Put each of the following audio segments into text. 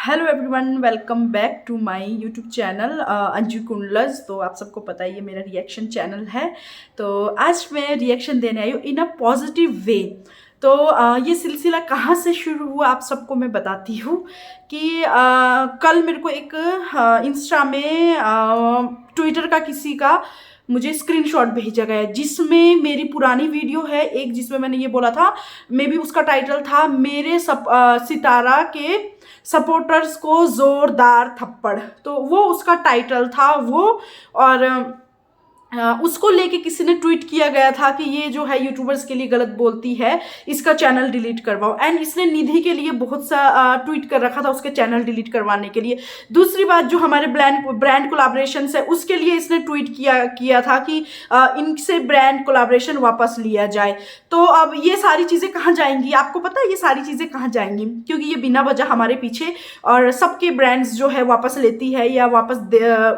Hello everyone, welcome back to my YouTube channel Anju कुंडलज। तो आप सबको पता है ये मेरा रिएक्शन चैनल है। तो आज मैं रिएक्शन देने आई हूँ इन अ पॉजिटिव वे। तो ये सिलसिला कहाँ से शुरू हुआ आप सबको मैं बताती हूँ कि कल मेरे को एक इंस्टा में ट्विटर का किसी का मुझे स्क्रीनशॉट भेजा गया जिसमें मेरी पुरानी वीडियो है एक, जिसमें मैंने ये बोला था, मे बी उसका टाइटल था मेरे सितारा के सपोर्टर्स को जोरदार थप्पड़। तो वो उसका टाइटल था वो। और उसको लेके किसी ने ट्वीट किया गया था कि ये जो है यूट्यूबर्स के लिए गलत बोलती है, इसका चैनल डिलीट करवाओ। एंड इसने निधि के लिए बहुत सा ट्वीट कर रखा था उसके चैनल डिलीट करवाने के लिए। दूसरी बात, जो हमारे ब्रांड कोलैबोरेशन है उसके लिए इसने ट्वीट किया था कि इनसे ब्रांड कोलैबोरेशन वापस लिया जाए। तो अब ये सारी चीज़ें कहाँ जाएंगी आपको पता है? ये सारी चीज़ें कहाँ जाएंगी? क्योंकि ये बिना वजह हमारे पीछे और सबके ब्रांड्स जो है वापस लेती है या वापस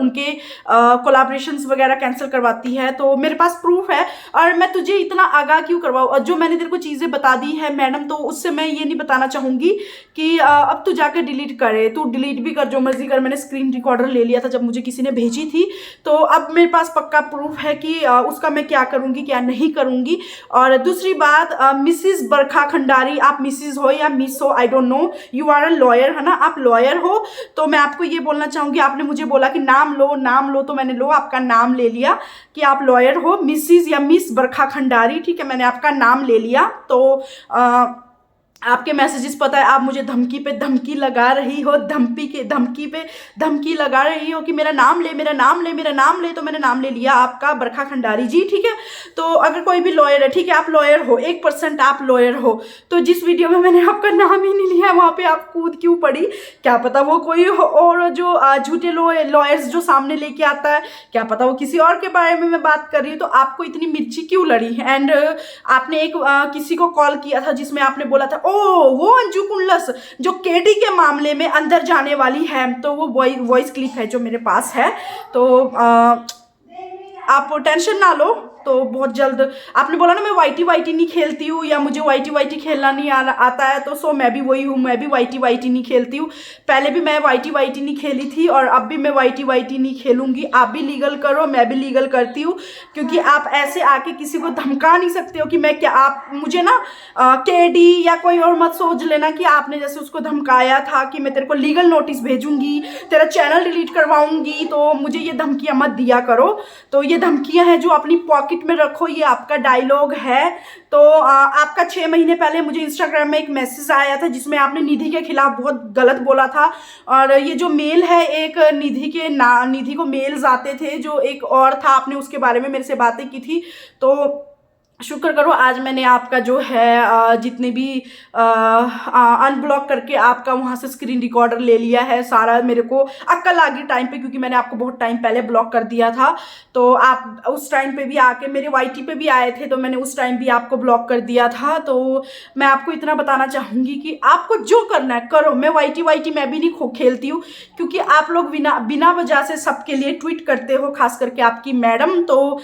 उनके कोलैबोरेशंस वगैरह कैंसिल करवाती है। तो मेरे पास प्रूफ है और मैं तुझे इतना आगाह क्यों करवाऊँ? और जो मैंने तेरे को चीज़ें बता दी है मैडम, तो उससे मैं ये नहीं बताना चाहूँगी कि अब तू जाकर डिलीट करे। तू डिलीट भी कर, जो मर्जी कर। मैंने स्क्रीन रिकॉर्डर ले लिया था जब मुझे किसी ने भेजी थी, तो अब मेरे पास पक्का प्रूफ है कि उसका मैं क्या करूँगी क्या नहीं करूँगी। और दूसरी बात, मिसिस बरखा खंडारी, आप मिसिस हो या मिस हो, I don't know, you are a lawyer, है ना, आप लॉयर हो। तो मैं आपको ये बोलना चाहूँगी, आपने मुझे बोला कि नाम लो नाम लो, तो मैंने लो आपका नाम ले लिया कि आप लॉयर हो, मिसिस या मिस बरखा खंडारी। ठीक है, मैंने आपका नाम ले लिया। तो आपके मैसेजेस पता है, आप मुझे धमकी पे धमकी लगा रही हो, धमकी पे धमकी लगा रही हो कि मेरा नाम ले मेरा नाम ले मेरा नाम ले। तो मैंने नाम ले लिया आपका, बरखा खंडारी जी। ठीक है, तो अगर कोई भी लॉयर है, ठीक है, आप लॉयर हो, 1% आप लॉयर हो, तो जिस वीडियो में मैंने आपका नाम ही नहीं लिया वहां पे आप कूद क्यों पड़ी? क्या पता वो कोई और जो झूठे लॉयर्स जो सामने लेके आता है, क्या पता वो किसी और के बारे में मैं बात कर रही हूँ। तो आपको इतनी मिर्ची क्यों लड़ी? एंड आपने एक किसी को कॉल किया था जिसमें आपने बोला था, ओ वो अंजू कुंडलस जो केडी के मामले में अंदर जाने वाली है। तो वो वॉइस क्लिप है जो मेरे पास है। तो आप टेंशन ना लो, तो बहुत जल्द। आपने बोला ना मैं वाईटी वाईटी नहीं खेलती हूँ या मुझे वाईटी वाईटी खेलना नहीं आता है, तो सो मैं भी वही हूँ, मैं भी वाईटी वाईटी नहीं खेलती हूँ। पहले भी मैं वाईटी वाईटी नहीं खेली थी और अब भी मैं वाईटी वाईटी नहीं खेलूंगी। आप भी लीगल करो, मैं भी लीगल करती हूँ, क्योंकि आप ऐसे आके किसी को धमका नहीं सकते हो कि मैं क्या, आप मुझे ना केडी या कोई और मत सोच लेना कि आपने जैसे उसको धमकाया था कि मैं तेरे को लीगल नोटिस भेजूंगी, तेरा चैनल डिलीट करवाऊंगी। तो मुझे ये धमकियां मत दिया करो। तो ये धमकियां हैं जो अपनी पॉकेट में रखो, ये आपका डायलॉग है। तो आपका 6 महीने पहले मुझे इंस्टाग्राम में एक मैसेज आया था जिसमें आपने निधि के खिलाफ बहुत गलत बोला था। और ये जो मेल है, एक निधि को मेल्स आते थे, जो एक और था, आपने उसके बारे में मेरे से बातें की थी। तो शुक्र करो आज मैंने आपका जो है जितने भी अनब्लॉक करके आपका वहाँ से स्क्रीन रिकॉर्डर ले लिया है सारा। मेरे को अक्ल आ गई टाइम पे, क्योंकि मैंने आपको बहुत टाइम पहले ब्लॉक कर दिया था। तो आप उस टाइम पे भी आके मेरे वाईटी पे भी आए थे, तो मैंने उस टाइम भी आपको ब्लॉक कर दिया था। तो मैं आपको इतना बताना चाहूँगी कि आपको जो करना है करो। मैं वाईटी मैं भी नहीं खेलती हूँ, क्योंकि आप लोग बिना वजह से सबके लिए ट्वीट करते हो, खास करके आपकी मैडम। तो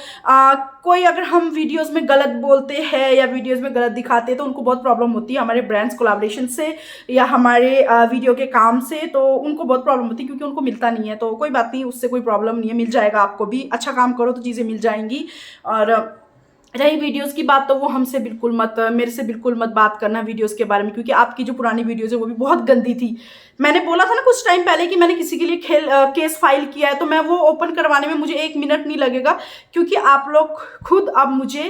कोई अगर हम वीडियोस में गलत बोलते हैं या वीडियोस में गलत दिखाते हैं तो उनको बहुत प्रॉब्लम होती है हमारे ब्रांड्स कोलैबोरेशन से या हमारे वीडियो के काम से। तो उनको बहुत प्रॉब्लम होती है क्योंकि उनको मिलता नहीं है। तो कोई बात नहीं, उससे कोई प्रॉब्लम नहीं है, मिल जाएगा आपको भी। अच्छा काम करो तो चीज़ें मिल जाएंगी। और रही वीडियोस की बात, तो वो हमसे बिल्कुल मत, मेरे से बिल्कुल मत बात करना वीडियोस के बारे में, क्योंकि आपकी जो पुरानी वीडियोस है वो भी बहुत गंदी थी। मैंने बोला था ना कुछ टाइम पहले कि मैंने किसी के लिए केस फाइल किया है, तो मैं वो ओपन करवाने में मुझे 1 मिनट नहीं लगेगा, क्योंकि आप लोग खुद अब मुझे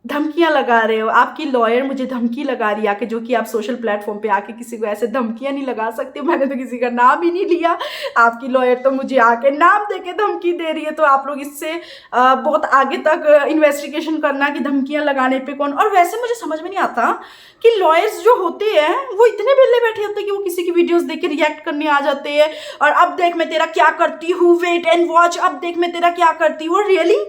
धमकियां लगा रहे हो। आपकी लॉयर मुझे धमकी लगा रही है आके, जो कि आप सोशल प्लेटफॉर्म पे आके किसी को ऐसे धमकियां नहीं लगा सकते। मैंने तो किसी का नाम ही नहीं लिया, आपकी लॉयर तो मुझे आके नाम देके धमकी दे रही है। तो आप लोग इससे बहुत आगे तक इन्वेस्टिगेशन करना कि धमकियां लगाने पे कौन। और वैसे मुझे समझ में नहीं आता कि लॉयर्स जो होते हैं वो इतने बेले बैठे होते हैं कि वो किसी की वीडियोस देख के रिएक्ट करने आ जाते हैं। और अब देख मैं तेरा क्या करती हूँ, वेट एंड वॉच, अब देख मैं तेरा क्या करती हूँ। रियली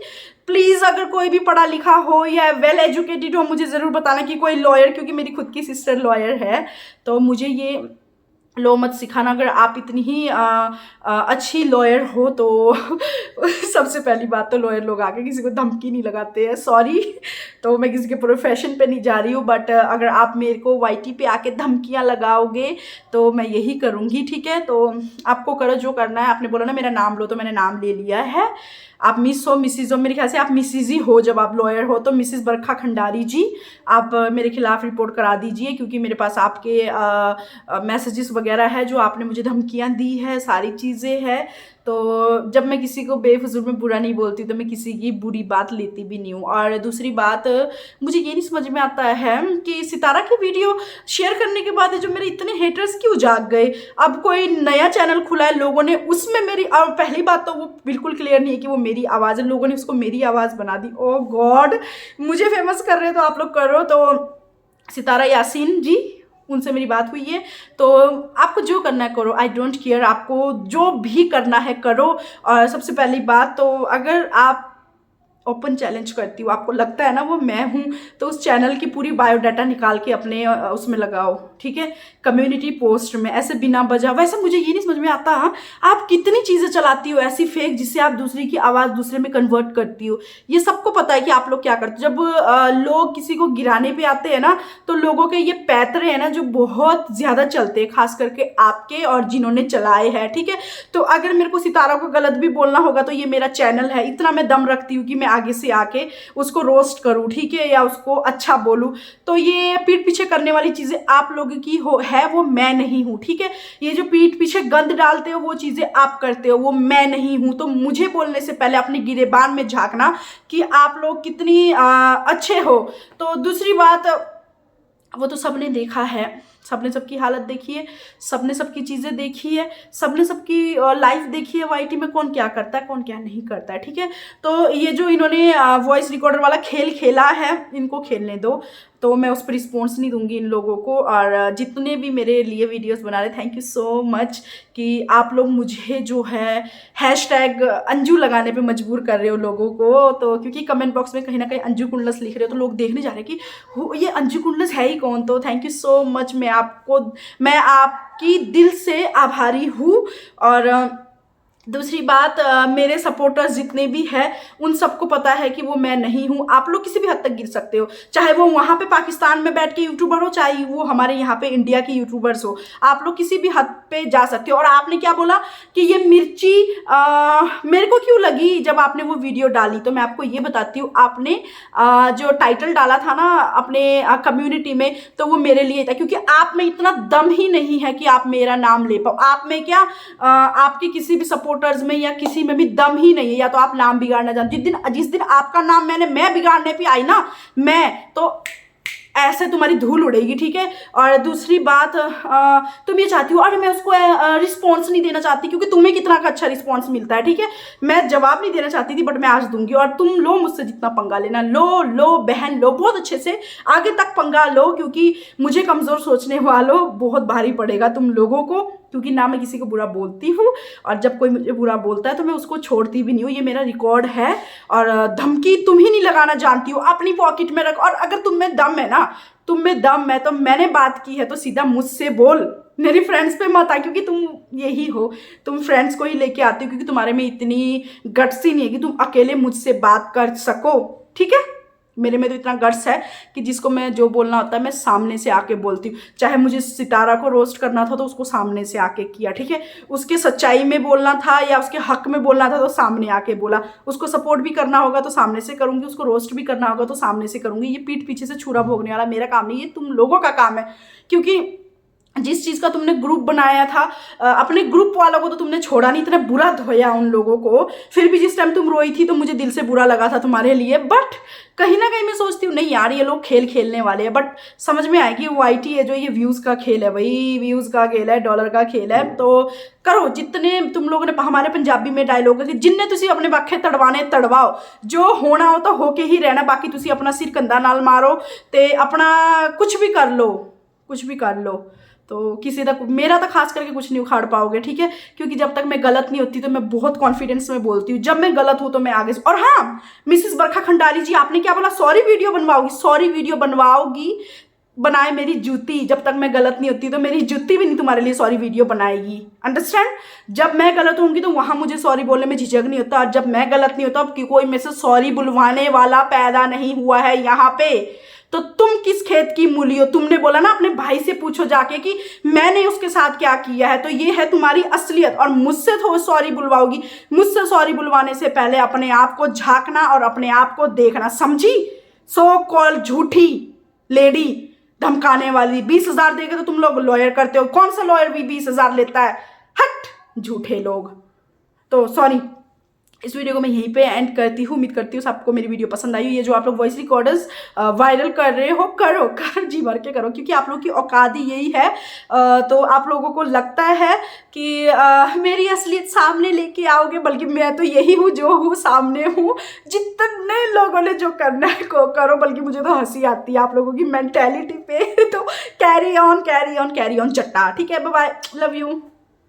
प्लीज़, अगर कोई भी पढ़ा लिखा हो या वेल एजुकेटेड हो, मुझे ज़रूर बताना कि कोई लॉयर, क्योंकि मेरी खुद की सिस्टर लॉयर है। तो मुझे ये लो मत सिखाना। अगर आप इतनी ही अच्छी लॉयर हो तो सबसे पहली बात तो लॉयर लोग आके किसी को धमकी नहीं लगाते हैं, सॉरी। तो मैं किसी के प्रोफेशन पे नहीं जा रही हूँ, बट अगर आप मेरे को वाईटी पे आके धमकियाँ लगाओगे तो मैं यही करूँगी, ठीक है। तो आपको करो जो करना है। आपने बोला ना मेरा नाम लो, तो मैंने नाम ले लिया है। आप मिस हो मिसिज हो, मेरे ख्याल से आप मिसिज ही हो जब आप लॉयर हो। तो मिसिज बरखा खंडारी जी, आप मेरे खिलाफ रिपोर्ट करा दीजिए, क्योंकि मेरे पास आपके मैसेजेस वगैरह है जो आपने मुझे धमकियां दी है, सारी चीज़ें हैं। तो जब मैं किसी को बेफजूल में बुरा नहीं बोलती तो मैं किसी की बुरी बात लेती भी नहीं हूँ। और दूसरी बात, मुझे ये नहीं समझ में आता है कि सितारा की वीडियो शेयर करने के बाद जो मेरे इतने हेटर्स क्यों जाग गए। अब कोई नया चैनल खुला है, लोगों ने उसमें मेरी, और पहली बात तो वो बिल्कुल क्लियर नहीं है कि वो मेरी आवाज़ है, लोगों ने उसको मेरी आवाज़ बना दी। ओ गॉड, मुझे फेमस कर रहे हो तो आप लोग करो। तो सितारा यासीन जी, उनसे मेरी बात हुई है, तो आपको जो करना है करो, आई डोंट केयर, आपको जो भी करना है करो। और सबसे पहली बात तो अगर आप ओपन चैलेंज करती हूँ, आपको लगता है ना वो मैं हूँ, तो उस चैनल की पूरी बायोडाटा निकाल के अपने उसमें लगाओ, ठीक है, कम्युनिटी पोस्ट में। ऐसे बिना वजह, वैसे मुझे ये नहीं समझ में आता आप कितनी चीज़ें चलाती हो ऐसी फेक, जिससे आप दूसरे की आवाज़ दूसरे में कन्वर्ट करती हो। ये सबको पता है कि आप लोग क्या करते हो। जब लोग किसी को गिराने पे आते हैं ना, तो लोगों के ये पैतरे हैं ना जो बहुत ज़्यादा चलते हैं, खास करके आपके और जिन्होंने चलाए हैं, ठीक है। तो अगर मेरे को सितारा को गलत भी बोलना होगा तो ये मेरा चैनल है, इतना मैं दम रखती हूँ कि मैं आगे से आके उसको रोस्ट करूं, ठीक है, या उसको अच्छा बोलूं। तो ये पीठ पीछे करने वाली चीजें आप लोगों की है, वो मैं नहीं हूं, ठीक है। ये जो पीठ पीछे गंद डालते हो वो चीजें आप करते हो, वो मैं नहीं हूं। तो मुझे बोलने से पहले अपने गिरेबान में झांकना कि आप लोग कितनी अच्छे हो। तो दूसरी बात, वो तो सबने देखा है, सबने सबकी हालत देखी है, सबने सबकी चीज़ें देखी है, सबने सबकी लाइफ देखी है, वाईटी में कौन क्या करता है कौन क्या नहीं करता है, ठीक है। तो ये जो इन्होंने वॉइस रिकॉर्डर वाला खेल खेला है, इनको खेलने दो। तो मैं उस पर रिस्पॉन्स नहीं दूंगी इन लोगों को। और जितने भी मेरे लिए वीडियोस बना रहे, थैंक यू सो मच कि आप लोग मुझे जो है हैशटैग अंजू लगाने पे मजबूर कर रहे हो लोगों को। तो क्योंकि कमेंट बॉक्स में कहीं ना कहीं अंजू कुंडलस लिख रहे हो, तो लोग देखने जा रहे हैं कि ये अंजू कुंडलस है ही कौन। तो थैंक यू सो मच, मैं आपकी दिल से आभारी हूँ। और दूसरी बात, मेरे सपोर्टर्स जितने भी हैं उन सबको पता है कि वो मैं नहीं हूँ। आप लोग किसी भी हद तक गिर सकते हो, चाहे वो वहाँ पे पाकिस्तान में बैठ के यूट्यूबर हो, चाहे वो हमारे यहाँ पे इंडिया के यूट्यूबर्स हो, आप लोग किसी भी हद पे जा सकते हो। और आपने क्या बोला कि ये मिर्ची मेरे को क्यों लगी जब आपने वो वीडियो डाली, तो मैं आपको ये बताती हूँ। आपने जो टाइटल डाला था ना अपने कम्युनिटी में, तो वो मेरे लिए था, क्योंकि आप में इतना दम ही नहीं है कि आप मेरा नाम ले पाओ। आप में क्या, आपके किसी भी सपोर्टर्स में या किसी में भी दम ही नहीं है, या तो आप नाम बिगाड़ना जानते। जिस दिन आपका नाम मैं बिगाड़ने पे आई ना, मैं तो ऐसे तुम्हारी धूल उड़ेगी, ठीक है। और दूसरी बात, तुम ये चाहती हो, अरे मैं उसको रिस्पॉन्स नहीं देना चाहती क्योंकि तुम्हें कितना अच्छा रिस्पॉन्स मिलता है, ठीक है। मैं जवाब नहीं देना चाहती थी, बट मैं आज दूंगी। और तुम लो मुझसे जितना पंगा लेना, लो बहन, लो बहुत अच्छे से आगे तक पंगा लो, क्योंकि मुझे कमजोर सोचने वालों बहुत भारी पड़ेगा तुम लोगों को। क्योंकि ना मैं किसी को बुरा बोलती हूँ, और जब कोई मुझे बुरा बोलता है तो मैं उसको छोड़ती भी नहीं हूँ। ये मेरा रिकॉर्ड है। और धमकी तुम ही नहीं लगाना जानती हो, अपनी पॉकेट में रख। और अगर तुम में दम है ना, तुम में दम है, तो मैंने बात की है तो सीधा मुझसे बोल, मेरी फ्रेंड्स पे मत आ, क्योंकि तुम यही हो, तुम फ्रेंड्स को ही लेके आती हो, क्योंकि तुम्हारे में इतनी गट्स ही नहीं है कि तुम अकेले मुझसे बात कर सको, ठीक है। मेरे में तो इतना गट्स है कि जिसको मैं जो बोलना होता है मैं सामने से आके बोलती हूँ। चाहे मुझे सितारा को रोस्ट करना था तो उसको सामने से आके किया, ठीक है। उसके सच्चाई में बोलना था या उसके हक में बोलना था तो सामने आके बोला। उसको सपोर्ट भी करना होगा तो सामने से करूंगी, उसको रोस्ट भी करना होगा तो सामने से करूंगी। ये पीठ पीछे से छुरा भोगने वाला मेरा काम नहीं, ये तुम लोगों का काम है। क्योंकि जिस चीज़ का तुमने ग्रुप बनाया था, अपने ग्रुप वालों को तो तुमने छोड़ा नहीं, इतना बुरा धोया उन लोगों को। फिर भी जिस टाइम तुम रोई थी तो मुझे दिल से बुरा लगा था तुम्हारे लिए, बट कहीं ना कहीं मैं सोचती हूँ नहीं यार, ये लोग खेल खेलने वाले हैं। बट समझ में आएगी वाईटी है जो, ये व्यूज़ का खेल है भाई, व्यूज़ का खेल है, डॉलर का खेल है। तो करो जितने तुम लोगों ने, हमारे पंजाबी में डायलॉग है, जिनने तुसी अपने पक्षे तड़वाने तड़वाओ, जो होना हो तो होके ही रहना। बाकी तुसी अपना सिर कंधा नाल मारो ते अपना कुछ भी कर लो। तो किसी तक, मेरा तो खास करके कुछ नहीं उखाड़ पाओगे, ठीक है। क्योंकि जब तक मैं गलत नहीं होती तो मैं बहुत कॉन्फिडेंस में बोलती हूँ, जब मैं गलत हूँ तो मैं आगे से। और हाँ, मिसेस बरखा खंडारी जी, आपने क्या बोला, सॉरी वीडियो बनवाओगी, बनाए मेरी जूती, जब तक मैं गलत नहीं होती तो मेरी जूती भी नहीं तुम्हारे लिए सॉरी वीडियो बनाएगी। अंडरस्टैंड? जब मैं गलत होंगी तो वहां मुझे सॉरी बोलने में झिझक नहीं होता, और जब मैं गलत नहीं होता अब कोई मेरे से सॉरी बुलवाने वाला पैदा नहीं हुआ है यहाँ पे। तो तुम किस खेत की मूली हो? तुमने बोला ना अपने भाई से पूछो जाके कि मैंने उसके साथ क्या किया है, तो ये है तुम्हारी असलियत। और मुझसे तो सॉरी बुलवाओगी, मुझसे सॉरी बुलवाने से पहले अपने आप को झांकना और अपने आप को देखना, समझी? सो कॉल झूठी लेडी, धमकाने वाली। 20,000 देके तो तुम लोग लॉयर करते हो, कौन सा लॉयर भी 20,000 लेता है? हट झूठे लोग। तो सॉरी, इस वीडियो को मैं यहीं पे एंड करती हूँ। उम्मीद करती हूँ आपको मेरी वीडियो पसंद आई। ये जो आप लोग वॉइस रिकॉर्डर्स वायरल कर रहे हो, करो जी भर के करो, क्योंकि आप लोग की औकात ही यही है। तो आप लोगों को लगता है कि मेरी असलियत सामने लेके आओगे, बल्कि मैं तो यही हूँ जो हूँ, सामने हूँ। जितने लोगों ने जो करना है को करो, बल्कि मुझे तो हंसी आती है आप लोगों की मेंटेलिटी पे। तो कैरी ऑन चट्टा। ठीक है, बाय बाय, लव यू।